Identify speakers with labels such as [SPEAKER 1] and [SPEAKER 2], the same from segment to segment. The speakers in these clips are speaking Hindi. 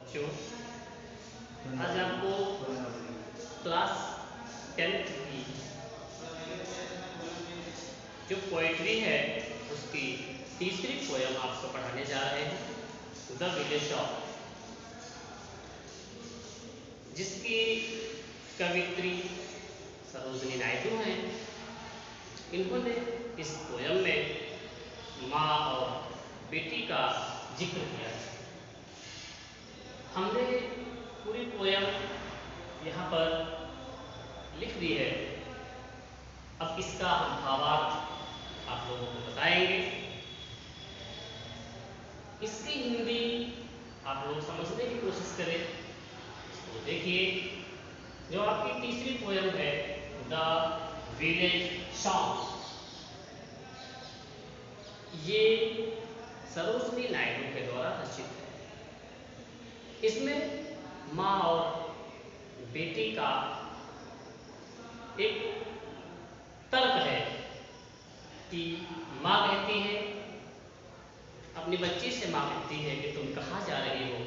[SPEAKER 1] बच्चों, आज आपको क्लास 10th की जो पोएट्री है उसकी तीसरी पोयम आपको पढ़ाने जा रहे हैं, द विलेज शॉप, जिसकी कवित्री सरोजनी नायडू हैं। इन्होंने इस पोयम में माँ और बेटी का जिक्र किया है। हमने पूरी पोयम यहाँ पर लिख दी है। अब इसका हम भावार्थ आप लोगों को बताएंगे। इसकी हिंदी आप लोग समझने की कोशिश करें। तो देखिए, जो आपकी तीसरी पोयम है द विलेज सॉन्ग, ये सरोजनी नायडू के द्वारा रचित है। इसमें माँ और बेटी का एक तर्क है कि माँ कहती है, अपनी बच्ची से माँ कहती है कि तुम कहाँ जा रही हो,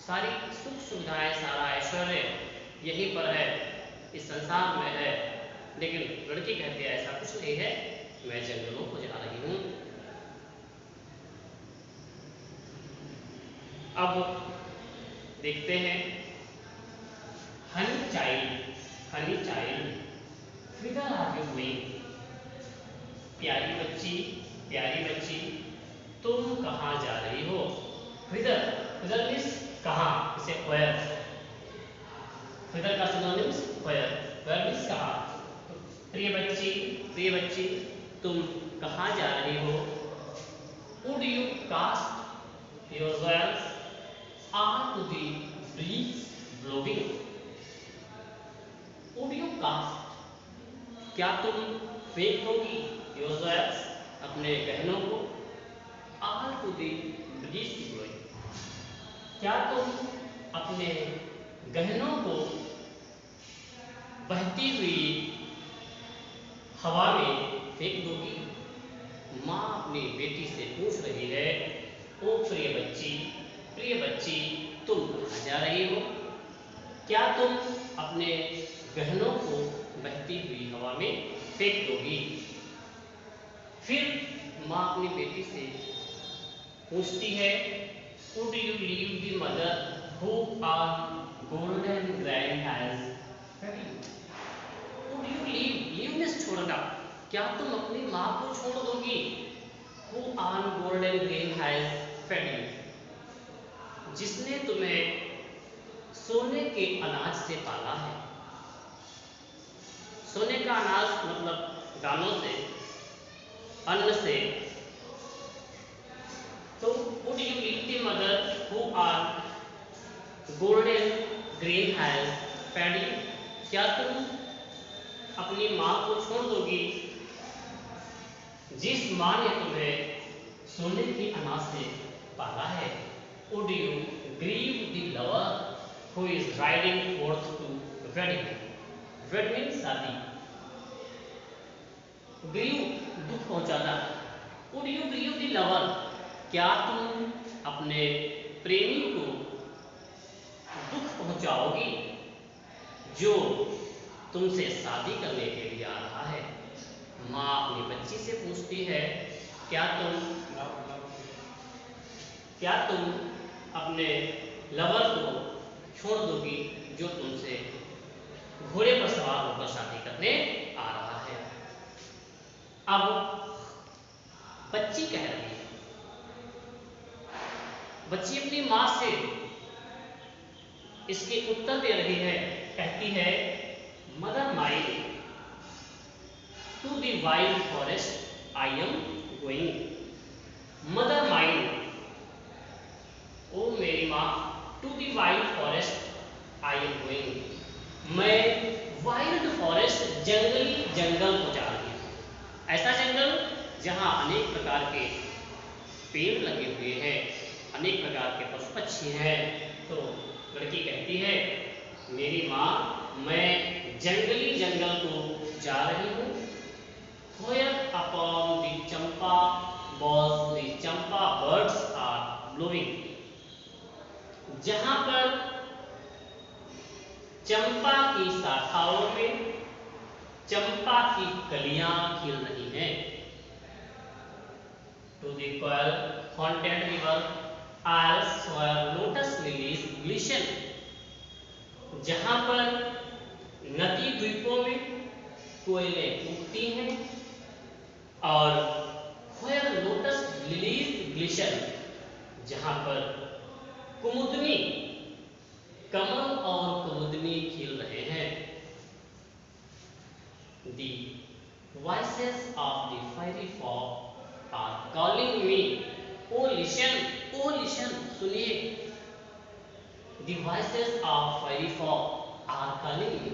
[SPEAKER 1] सारी सुख सुविधाएं, सारा ऐश्वर्य यहीं पर है, इस संसार में है। लेकिन लड़की कहती है ऐसा कुछ नहीं है, मैं जंगलों को जा रही हूँ। अब देखते हैं, honey child whither are you going? प्यारी बच्ची तुम कहाँ जा रही हो। whither मीन्स कहाँ, इसे where, whither का सिनोनिम्स where मीन्स कहाँ। प्रिय बच्ची तुम कहाँ जा रही हो। would you cast your veils onto the breeze blowing? would you cast, क्या तुम फेंक दोगी your veils, अपने गहनों को, onto the breeze blowing, क्या तुम अपने गहनों को बहती हुई हवा में फेंक दोगी। माँ अपनी बेटी से पूछ रही है, ओ प्रिय बच्ची तुम कहाँ जा रही हो, क्या तुम अपने गहनों को बहती हुई हवा में फेंक दोगी। फिर माँ अपनी बेटी से पूछती है, would you leave the mother who on golden grand has fed you? would you leave means छोड़ना, क्या तुम अपनी माँ को छोड़ दोगी। who on golden grain has fed you, जिसने तुम्हें सोने के अनाज से पाला है। सोने का अनाज मतलब दानों से, अन्न से। तो would you leave the mother who on golden grain has fed you, क्या तुम अपनी माँ को छोड़ दोगी जिस माँ ने तुम्हें सोने के अनाज से पाला है। would you grieve the lover who is riding forth to wedding? wed means शादी, grieve दुख पहुंचाना। would you grieve the lover, क्या तुम अपने प्रेमी को दुख पहुंचाओगी जो तुमसे शादी करने के लिए आ रहा है। माँ अपनी बच्ची से पूछती है, क्या तुम अपने लवर को छोड़ दोगी जो तुमसे घोड़े पर सवार होकर शादी करने आ रहा है। अब बच्ची कह रही है, बच्ची अपनी माँ से इसके उत्तर दे रही है, कहती है, mother mine to the wild forest I am going. Mother mine, ओ मेरी माँ, to the wild forest I am going, मैं वाइल्ड फॉरेस्ट जंगल को जा रही हूँ। ऐसा जंगल जहाँ अनेक प्रकार के पेड़ लगे हुए हैं, अनेक प्रकार के पशु पक्षी हैं। तो लड़की कहती है, मेरी माँ, मैं जंगल को जा रही हूँ। Where upon the champa was the champa birds are blowing, जहां पर चंपा की शाखाओं में चंपा की कलियां खिल रही हैं। To the koel haunted river isles where lotus lilies glisten, जहां पर नदी द्वीपों में कोयलें उगती हैं और where lotus lilies glisten, जहां पर कुमुदनी कमल और कुमुदनी खिल रहे हैं। The voices of the fairy folk are calling me. Oh listen, सुनिए। The voices of fairy folk are calling me.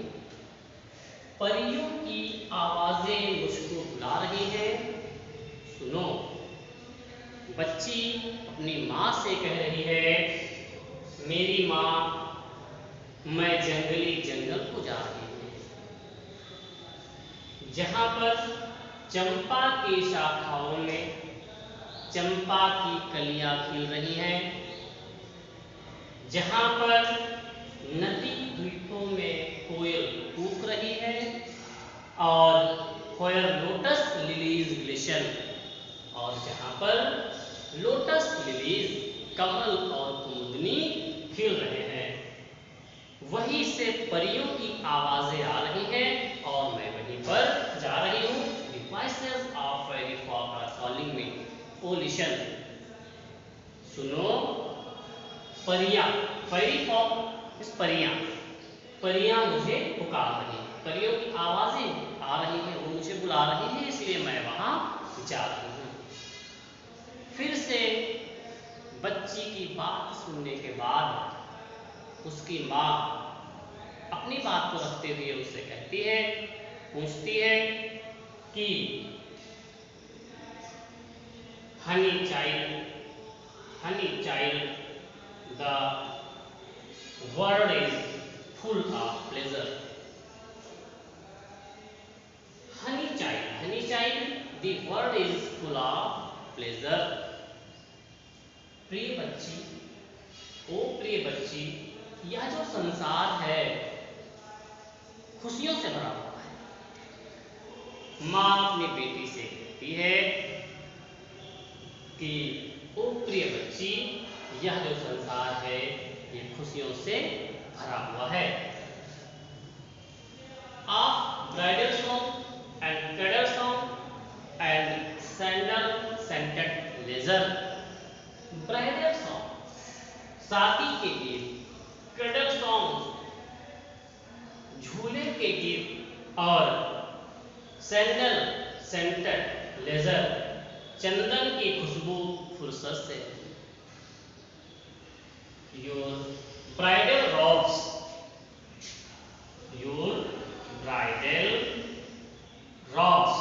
[SPEAKER 1] परियों की आवाजें मुझको बुला रही हैं, सुनो। बच्ची अपनी माँ से कह रही है, मेरी माँ, मैं जंगली जंगल को जा रही हूँ, जहां पर चंपा की शाखाओं में चंपा की कलियां खिल रही हैं, जहां पर नदी द्वीपों में कोयल कूक रही है और where lotus lilies glisten, और जहां पर लोटस लिलीज कमल और कुमुदनी खिल रहे हैं, वहीं से परियों की आवाजें आ रही हैं और मैं वहीं पर जा रही हूँ। The voices of fairy folk are calling me. Oh listen, सुनो। परियां, fairy folk इस परियां मुझे पुकार रही हैं, परियों की आवाजें आ रही हैं, वो मुझे बुला रही हैं, इसलिए मैं वहां जा रही हूँ। फिर से बच्ची की बात सुनने के बाद उसकी माँ अपनी बात को रखते हुए उससे कहती है, पूछती है कि honey child, the world is full of pleasure. Honey child, the world is full of pleasure. प्रिय बच्ची, ओ प्रिय बच्ची, यह जो संसार है खुशियों से भरा हुआ है। माँ अपनी बेटी से कहती है कि ओ प्रिय बच्ची, यह जो संसार है ये खुशियों से भरा हुआ है। Of bridal song and cradle song and sandal scented leisure. Bridal song, शादी के गीत, कैडल सॉन्ग, झूले के गीत, और सैंडल सेंटेड लेजर, चंदन की खुशबू फुर्सत से। Your bridal robes, your bridal robes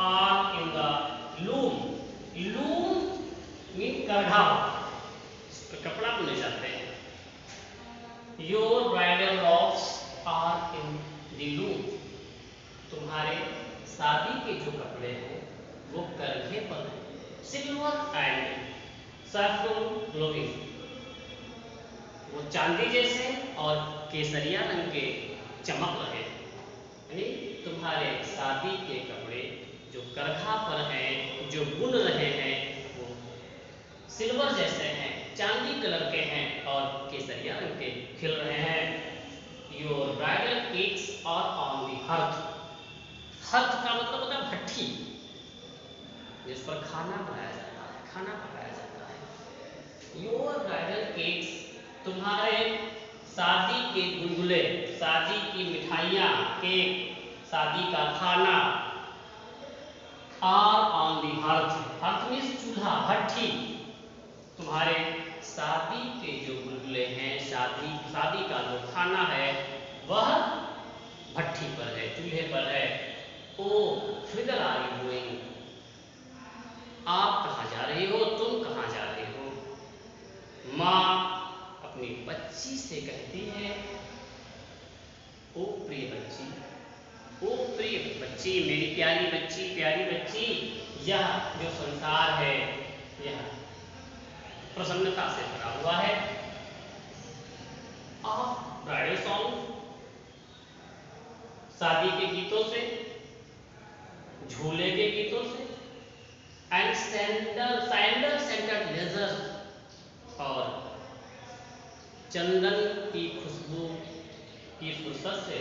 [SPEAKER 1] are in the loom. Loom mean करघा, कपड़ा बुने जाते हैं। Your bridal robes are in the loom, तुम्हारे शादी के जो कपड़े हैं वो करघे पर हैं। सिल्वर एंड सैफरन ग्लोइंग, वो चांदी जैसे और केसरिया रंग के चमक रहे हैं। यानी तुम्हारे शादी के कपड़े जो करघा पर हैं, जो बुन रहे हैं, वो सिल्वर जैसे हैं, चांदी कलर के हैं और केसरिया रंग के खिल रहे हैं। Your bridal cakes are on the hearth. Hearth का मतलब होता है भट्ठी, जिस पर खाना बनाया जाता है, खाना पकाया जाता है। योर ब्राइडल केक्स, तुम्हारे शादी के गुलगुले, शादी की मिठाइयाँ, केक, शादी का खाना, are on the hearth. Hearth means चूल्हा, भट्ठी। तुम्हारे शादी के जो गुलगुले हैं, शादी का जो खाना है, वह भट्ठी पर है, चूल्हे पर है। ओ whither are you going? आप कहाँ जा रही हो, तुम कहाँ जा रही हो? माँ अपनी बच्ची से कहती है, ओ प्रिय बच्ची, ओ प्रिय बच्ची, मेरी प्यारी बच्ची, प्यारी बच्ची, यह जो संसार है यह प्रसन्नता से भरा हुआ है। शादी के गीतों से, झूले के गीतों से एंड सैंडल सेंटेड लेजर और चंदन की खुशबू की फुर्सत से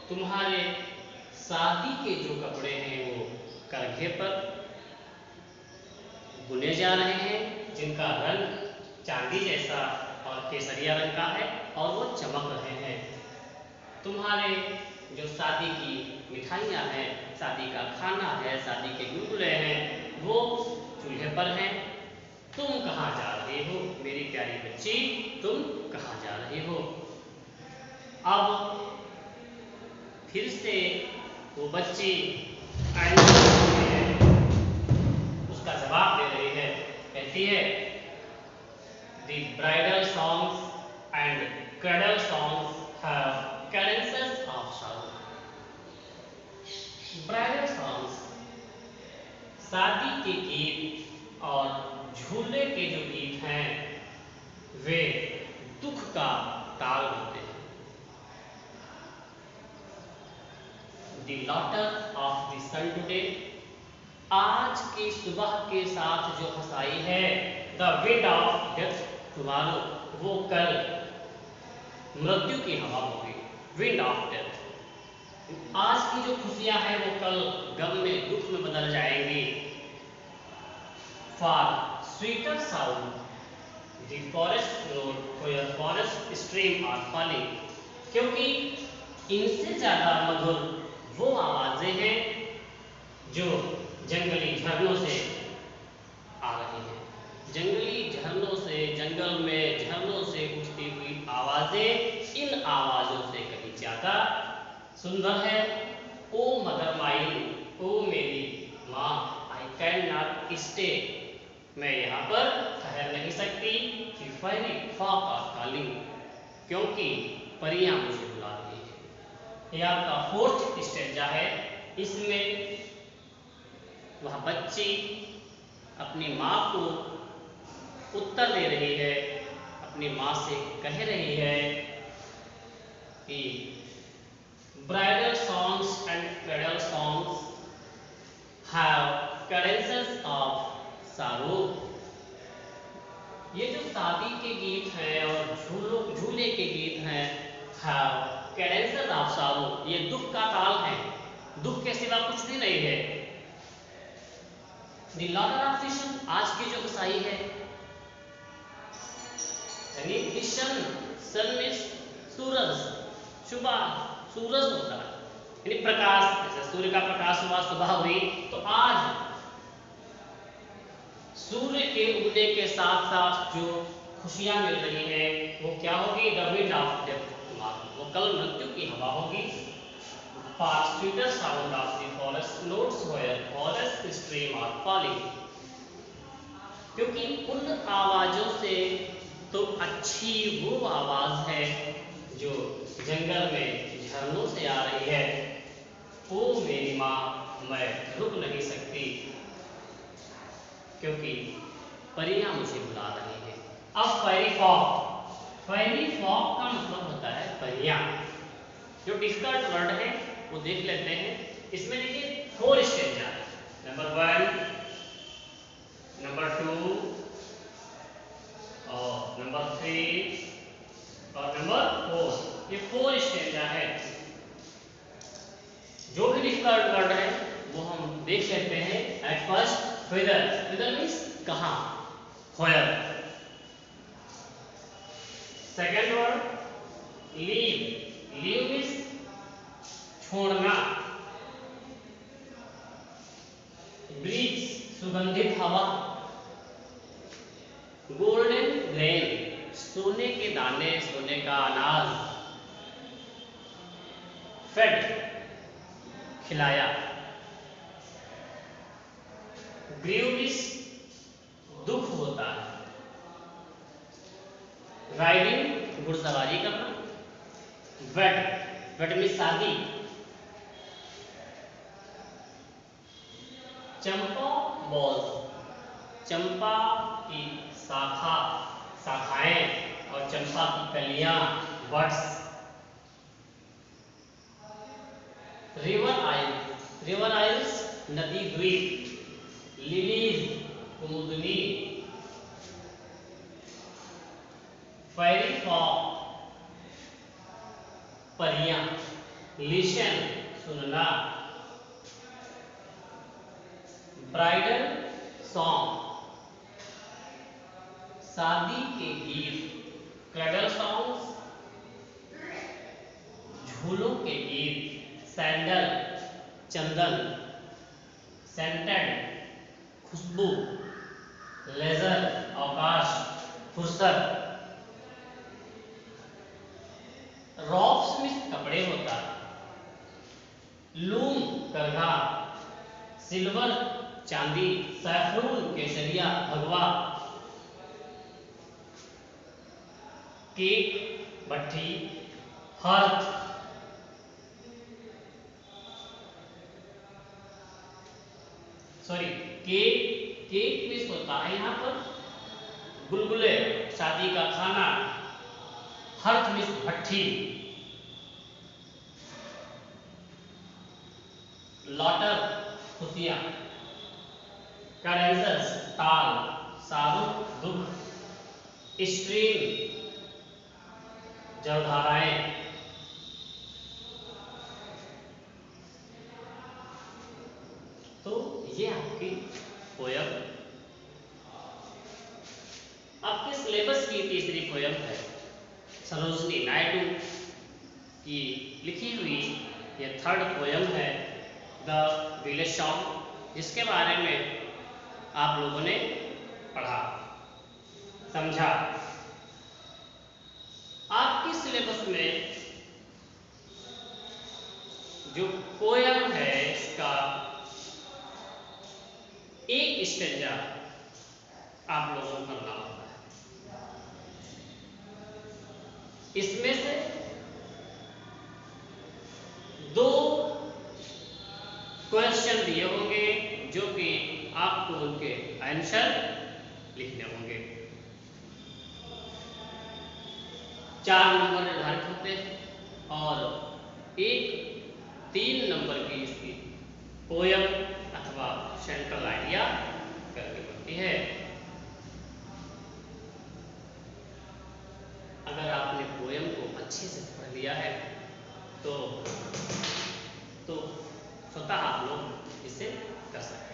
[SPEAKER 1] तुम्हारे शादी के जो कपड़े हैं वो करघे पर बुने जा रहे हैं, जिनका रंग चांदी जैसा और केसरिया रंग का है और वो चमक रहे हैं। तुम्हारे जो शादी की मिठाइयाँ हैं, शादी का खाना है, शादी के गुलगुले हैं, वो चूल्हे पर हैं। तुम कहाँ जा रहे हो मेरी प्यारी बच्ची, तुम कहाँ जा रहे हो? अब फिर से वो बच्ची उसका जवाब दे रही है, कहती है The bridal songs and cradle songs have cadences of sorrow. Bridal songs, शादी के गीत और झूले के जो गीत हैं वे दुख का ताल होते हैं। The laughter of the sun today, आज की सुबह के साथ जो हंसाई है, The wind of death tomorrow, वो कल मृत्यु की हवा होगी। Wind of death, आज की जो खुशियां हैं वो कल गम में, दुख में बदल जाएंगी। For sweeter sound, the forest note where forest stream are falling, क्योंकि इनसे ज्यादा मधुर वो आवाजें हैं जो जंगली झरनों से आ रही हैं। जंगली झरनों से, जंगल में झरनों से उठती हुई आवाजें इन आवाजों से कहीं ज्यादा सुंदर है। ओ मदर माइन, ओ मेरी माँ, आई कैन नॉट स्टे, मैं यहाँ पर ठहर नहीं सकती। कि फैरी फॉक आर कॉलिंग, क्योंकि परियां मुझे बुला रही है। यह आपका फोर्थ स्टेंजा है। इसमें वह बच्ची अपनी माँ को उत्तर दे रही है, अपनी माँ से कह रही है कि bridal songs and cradle songs have cadences of सारो। ये जो शादी के गीत हैं और झूले के गीत हैं, हैव cadences ऑफ सारो, ये दुख का ताल है, दुख के सिवा कुछ भी नहीं है। The laughter of the sun, आज की जो हंसाई है, यानी the sun, sun means सूरज, सुबह सूरज होता है, यानी प्रकाश, जैसे सूर्य का प्रकाश हुआ, सुबह हुई, तो आज सूर्य के उगने के साथ साथ जो खुशियां मिल रही हैं वो क्या होगी? द विंड ऑफ डेथ, वो कल मृत्यु की हवा होगी। For sweeter sound of the forest notes where forest stream are falling, क्योंकि उन आवाजों से तो अच्छी वो आवाज है जो जंगल में झरनों से आ रही है। ओ मेरी माँ, मैं रुक नहीं सकती, क्योंकि परियां मुझे बुला रही हैं। अब फेरी फॉक का मतलब होता है परियां। जो डिफिकल्ट वर्ड है वो देख लेते हैं। इसमें देखिए 4 स्टेंजा है, नंबर 1, नंबर 2 और नंबर 3 और नंबर 4, ये 4 स्टेंजा है। जो भी डिफिकल्ट वर्ड है वो हम देख लेते हैं। एट फर्स्ट whither मीन्स कहाँ, where। Second word leave means छोड़ना। ब्रीज सुगंधित हवा। गोल्डन ग्रेन सोने के दाने, सोने का अनाज। फेड खिलाया। ग्रीव दुख होता है। राइडिंग घुड़सवारी करना। वेड में शादी। चंपा बॉल्स, चंपा की शाखाएं और चंपा की कलियां, बड्स। रिवर आइल, रिवर आइल्स नदी द्वीप, लिलीज कुमुदनी, फेरी फॉक परियां, लिशन सुनना, ब्राइडल सॉन्ग शादी के गीत, क्रैडल सॉन्ग्स झूलों के गीत, सैंडल चंदन, सेंटेड खुशबू, लेजर अवकाश फुर्सत, रॉब स्मिथ कपड़े होता, लूम करघा, सिल्वर चांदी, सैफरून केसरिया भगवा, केक भट्ठी, hearth, sorry cake, cake miss होता है यहाँ पर, गुलगुले शादी का खाना, हर्थ मिस भट्ठी, लॉटर खुशियां, कैडेंसस ताल, शाहरुख दुख, स्ट्रीम जलधाराएं। तो ये आपकी पोयम, आपके सिलेबस की तीसरी पोयम है सरोजनी नायडू की लिखी हुई ये थर्ड पोयम है द विलेज सॉन्ग, जिसके बारे में आप लोगों ने पढ़ा समझा। आपके सिलेबस में जो पोयम है इसका एक स्टेंजा आप लोगों को करना होता है, इसमें से दो क्वेश्चन दिए होंगे जो कि आपको उनके आंसर लिखने होंगे। 4 नंबर निर्धारित होते हैं और एक 3 नंबर की इसकी पोयम अथवा सेंट्रल आइडिया करनी होती है। अगर आपने पोयम को अच्छे से पढ़ लिया है तो स्वतः आप लोग इसे कर सकते हैं।